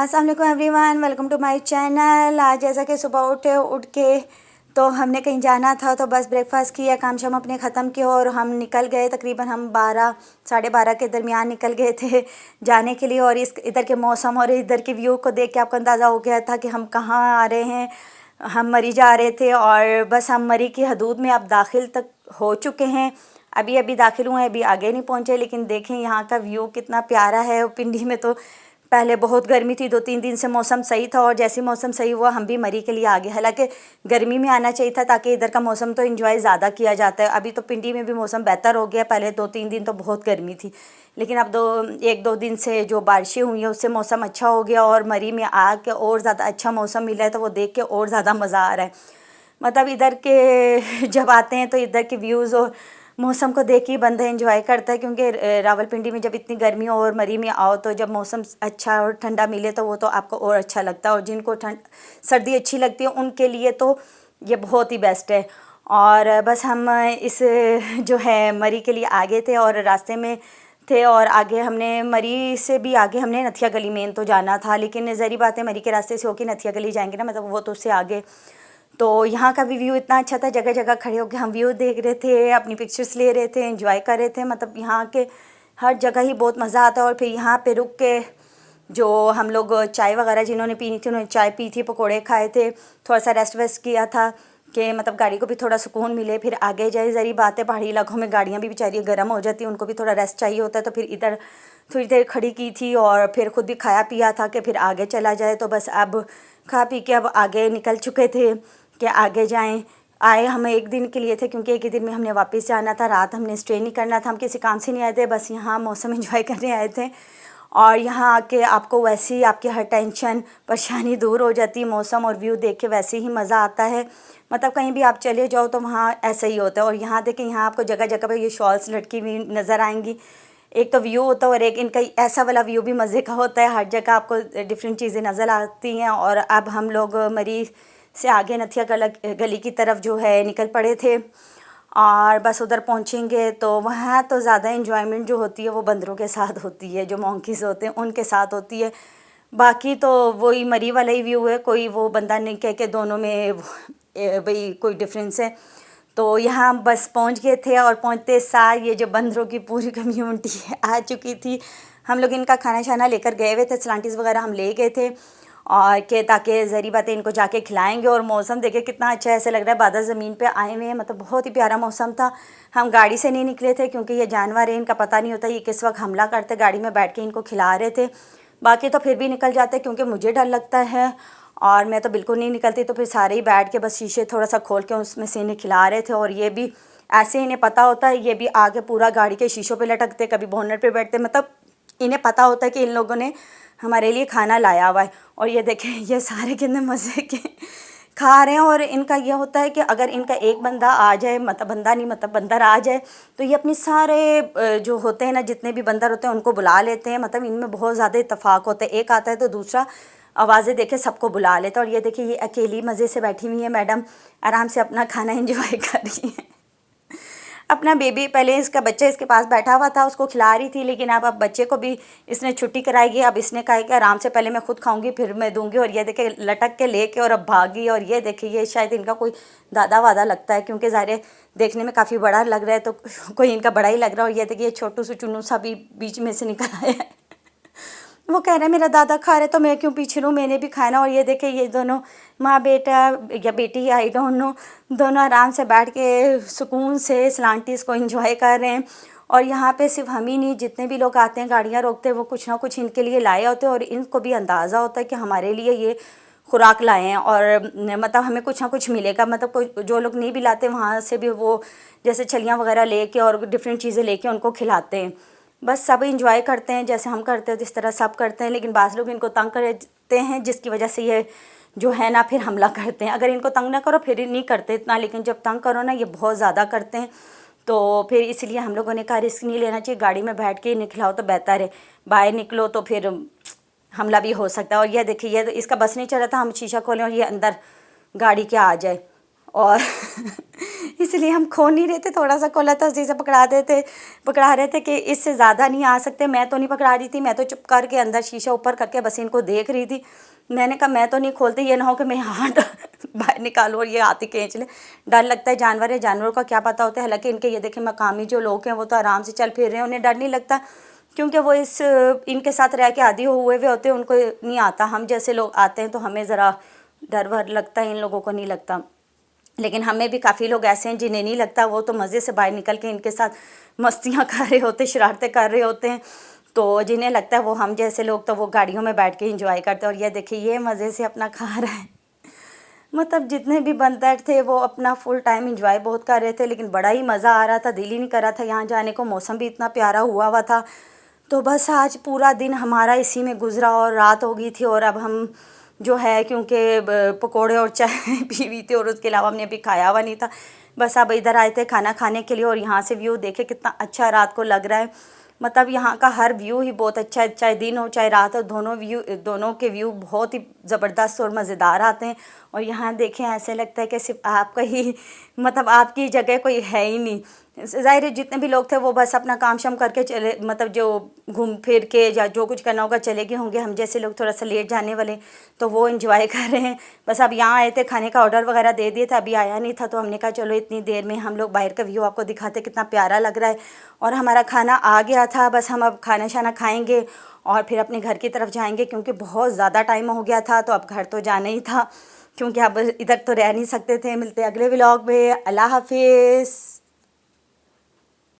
अस्सलाम वालेकुम everyone, welcome to my channel. आज जैसा कि सुबह उठ के तो हमने कहीं जाना था, तो बस ब्रेकफास्ट किया, काम शाम अपने ख़त्म किया और हम निकल गए। तकरीबन हम 12 साढ़े 12 के दरमियान निकल गए थे जाने के लिए। और इस इधर के मौसम और इधर के व्यू को देख के आपको अंदाज़ा हो गया था कि हम कहाँ आ रहे हैं। हम मरी जा रहे थे और बस हम मरी की हदूद में अब दाखिल तक हो चुके हैं। अभी अभी दाखिल हुए हैं, अभी आगे नहीं पहुँचे। लेकिन देखें यहाँ का व्यू कितना प्यारा है। पिंडी में तो पहले बहुत गर्मी थी, 2-3 दिन से मौसम सही था और जैसे मौसम सही हुआ हम भी मरी के लिए आ गए। हालांकि गर्मी में आना चाहिए था ताकि इधर का मौसम तो एंजॉय ज़्यादा किया जाता है। अभी तो पिंडी में भी मौसम बेहतर हो गया, पहले 2-3 दिन तो बहुत गर्मी थी, लेकिन अब 1-2 दिन से जो बारिशें हुई हैं उससे मौसम अच्छा हो गया और मरी में आके और ज़्यादा अच्छा मौसम मिला है, तो वो देख के और ज़्यादा मज़ा आ रहा है। मतलब इधर के जब आते हैं तो इधर के व्यूज़ और मौसम को देख के बंदा एंजॉय करता है, क्योंकि रावलपिंडी में जब इतनी गर्मी हो और मरी में आओ तो जब मौसम अच्छा और ठंडा मिले तो वो तो आपको और अच्छा लगता है। और जिनको सर्दी अच्छी लगती है उनके लिए तो ये बहुत ही बेस्ट है। और बस हम इस जो है मरी के लिए आगे थे और रास्ते में थे, और आगे हमने मरी से भी आगे हमने नथिया गली मेन तो जाना था, लेकिन ज़री बात है मरी के रास्ते से होकर नथिया गली जाएंगे ना, मतलब वो तो उससे आगे। तो यहाँ का भी व्यू इतना अच्छा था, जगह जगह खड़े होकर हम व्यू देख रहे थे, अपनी पिक्चर्स ले रहे थे, एंजॉय कर रहे थे। मतलब यहाँ के हर जगह ही बहुत मज़ा आता है। और फिर यहाँ पे रुक के जो हम लोग चाय वगैरह जिन्होंने पीनी थी उन्होंने चाय पी थी, पकोड़े खाए थे, थोड़ा सा रेस्ट वेस्ट किया था कि मतलब गाड़ी को भी थोड़ा सुकून मिले, फिर आगे जाए। ज़री बात है पहाड़ी इलाकों में गाड़ियाँ भी बेचारी गर्म हो जाती हैं, उनको भी थोड़ा रेस्ट चाहिए होता है। तो फिर इधर थोड़ी देर खड़ी की थी और फिर ख़ुद भी खाया पिया था कि फिर आगे चला जाए। तो बस अब खा पी के अब आगे निकल चुके थे कि आगे जाएं। आए हम एक दिन के लिए थे, क्योंकि एक ही दिन में हमने वापस जाना था, रात हमने स्टे नहीं करना था। हम किसी काम से नहीं आए थे, बस यहाँ मौसम एंजॉय करने आए थे। और यहाँ आके आपको वैसे ही आपकी हर टेंशन परेशानी दूर हो जाती है। मौसम और व्यू देख के वैसे ही मज़ा आता है। मतलब कहीं भी आप चले जाओ तो वहाँ ऐसा ही होता है। और यहाँ देखें, यहाँ आपको जगह जगह पर ये शॉल्स लटकी हुई नज़र आएंगी। एक तो व्यू होता है और एक इनका ऐसा वाला व्यू भी मज़े का होता है, हर जगह आपको डिफरेंट चीज़ें नज़र आती हैं। और अब हम लोग मरी से आगे नथिया गली की तरफ जो है निकल पड़े थे और बस उधर पहुंचेंगे। तो वहाँ तो ज़्यादा इन्जॉयमेंट जो होती है वो बंदरों के साथ होती है, जो मोंकीज़ होते हैं उनके साथ होती है। बाकी तो वही मरी वाला ही व्यू है, कोई वो बंदा नहीं कह के दोनों में भाई कोई डिफरेंस है। तो यहाँ बस पहुँच गए थे और पहुँचते सार ये जो बंदरों की पूरी कम्यूनिटी आ चुकी थी। हम लोग इनका खाना शाना लेकर गए हुए थे, सलांटीज़ वगैरह हम ले गए थे और के ताकि ज़री बातें इनको जाके खिलाएंगे। और मौसम देखे कितना अच्छा, ऐसे लग रहा है बादल ज़मीन पे आए हुए हैं। मतलब बहुत ही प्यारा मौसम था। हम गाड़ी से नहीं निकले थे क्योंकि ये जानवर है, इनका पता नहीं होता ये किस वक्त हमला करते। गाड़ी में बैठ के इनको खिला रहे थे, बाकी तो फिर भी निकल जाते क्योंकि मुझे डर लगता है और मैं तो बिल्कुल नहीं निकलती। तो फिर सारे ही बैठ के बस शीशे थोड़ा सा खोल के उसमें से इन्हें खिला रहे थे। और ये भी ऐसे इन्हें पता होता है, ये भी आके पूरा गाड़ी के शीशों पे लटकते, कभी बोनट पे बैठते। मतलब इन्हें पता होता है कि इन लोगों ने हमारे लिए खाना लाया हुआ है। और ये देखें ये सारे कितने मज़े के खा रहे हैं। और इनका ये होता है कि अगर इनका एक बंदा आ जाए, मतलब बंदा नहीं मतलब बंदर आ जाए, तो ये अपने सारे जो होते हैं ना, जितने भी बंदर होते हैं उनको बुला लेते हैं। मतलब इनमें बहुत ज़्यादा इत्तेफाक होता है, एक आता है तो दूसरा आवाज़ें देके सबको बुला लेता है। और ये देखिए ये अकेली मज़े से बैठी हुई है मैडम, आराम से अपना खाना एंजॉय कर रही है। अपना बेबी, पहले इसका बच्चा इसके पास बैठा हुआ था, उसको खिला रही थी, लेकिन अब बच्चे को भी इसने छुट्टी कराएगी। अब इसने कहा कि आराम से पहले मैं खुद खाऊंगी फिर मैं दूंगी। और ये देखे लटक के लेके और अब भागी। और ये देखिए ये शायद इनका कोई दादा वादा लगता है, क्योंकि ज़ाहिर देखने में काफ़ी बड़ा लग रहा है, तो कोई इनका बड़ा ही लग रहा है। और ये देखिए छोटू सा चुन्नू सा भी बीच में से निकल आया है। वो कह रहा है मेरा दादा खा रहे तो मैं क्यों पीछे रहूँ, मैंने भी खाना। और ये देखे ये दोनों माँ बेटा या बेटी, आई डोंट नो, दोनों आराम से बैठ के सुकून से सलांटीज़ को एंजॉय कर रहे हैं। और यहाँ पे सिर्फ हम ही नहीं, जितने भी लोग आते हैं गाड़ियाँ रोकते हैं वो कुछ ना कुछ इनके लिए लाए होते हैं। और इनको भी अंदाज़ा होता है कि हमारे लिए ये खुराक लाए हैं और मतलब हमें कुछ ना कुछ मिलेगा। मतलब कोई जो लोग नहीं भी लाते वहाँ से भी वो जैसे छलियाँ वगैरह लेके और डिफरेंट चीज़ें लेके उनको खिलाते हैं। बस सब इंजॉय करते हैं जैसे हम करते हैं, जिस तरह सब करते हैं। लेकिन बाज़ लोग इनको तंग करते हैं, जिसकी वजह से ये जो है ना फिर हमला करते हैं। अगर इनको तंग ना करो फिर नहीं करते इतना, लेकिन जब तंग करो ना ये बहुत ज़्यादा करते हैं। तो फिर इसलिए हम लोगों ने कहा रिस्क नहीं लेना चाहिए, गाड़ी में बैठ के निकलाओ तो बेहतर है। बाहर निकलो तो फिर हमला भी हो सकता है। और यह देखिए ये इसका बस नहीं चल रहा था, हम शीशा खोलें और ये अंदर गाड़ी के आ जाए। और इसलिए हम खो नहीं रहे थे, थोड़ा सा खोला था उसी से पकड़ा रहे थे कि इससे ज़्यादा नहीं आ सकते। मैं तो नहीं पकड़ा रही थी, मैं तो चुप करके अंदर शीशा ऊपर करके बस इनको देख रही थी। मैंने कहा मैं तो नहीं खोलती, ये ना हो कि मैं हाथ बाहर निकालूँ और ये हाथ ही खींच ले। डर लगता है, जानवर है, जानवरों का क्या पता होता है। हालांकि इनके ये देखें मकामी जो लोग हैं वो तो आराम से चल फिर रहे हैं, उन्हें डर नहीं लगता क्योंकि वो इनके साथ रह के आदी हुए हुए होते हैं, उनको नहीं आता। हम जैसे लोग आते हैं तो हमें ज़रा डर वर लगता है, इन लोगों को नहीं लगता। लेकिन हमें भी काफ़ी लोग ऐसे हैं जिन्हें नहीं लगता, वो तो मज़े से बाहर निकल के इनके साथ मस्तियाँ कर रहे होते, शरारतें कर रहे होते हैं। तो जिन्हें लगता है वो हम जैसे लोग तो वो गाड़ियों में बैठ के इंजॉय करते हैं। और ये देखिए ये मज़े से अपना खा रहा है। मतलब जितने भी बंदर थे वो अपना फुल टाइम इंजॉय बहुत कर रहे थे, लेकिन बड़ा ही मज़ा आ रहा था, दिल ही नहीं कर रहा था यहाँ जाने को। मौसम भी इतना प्यारा हुआ था। तो बस आज पूरा दिन हमारा इसी में गुजरा और रात हो गई थी। और अब हम जो है क्योंकि पकोड़े और चाय पी हुई थी और उसके अलावा हमने अभी खाया हुआ नहीं था, बस अब इधर आए थे खाना खाने के लिए। और यहाँ से व्यू देखे कितना अच्छा रात को लग रहा है। मतलब यहाँ का हर व्यू ही बहुत अच्छा है, चाहे दिन हो चाहे रात हो, दोनों के व्यू बहुत ही ज़बरदस्त और मज़ेदार आते हैं। और यहाँ देखें ऐसे लगता है कि सिर्फ आपका ही मतलब आपकी जगह कोई है ही नहीं। ज़ाहिर है जितने भी लोग थे वो बस अपना काम शाम करके चले, मतलब जो घूम फिर के या जो कुछ करना होगा चले गए होंगे। हम जैसे लोग थोड़ा सा लेट जाने वाले तो वो एंजॉय कर रहे हैं। बस अब यहाँ आए थे, खाने का ऑर्डर वगैरह दे दिए थे, अभी आया नहीं था तो हमने कहा चलो इतनी देर में हम लोग बाहर का व्यू आपको दिखाते, कितना प्यारा लग रहा है। और हमारा खाना आ गया था, बस हम अब खाना शाना खाएँगे और फिर अपने घर की तरफ जाएँगे क्योंकि बहुत ज़्यादा टाइम हो गया था। तो अब घर तो जाना ही था क्योंकि अब इधर तो रह नहीं सकते थे। मिलते अगले व्लॉग में, अल्लाह हाफिज़।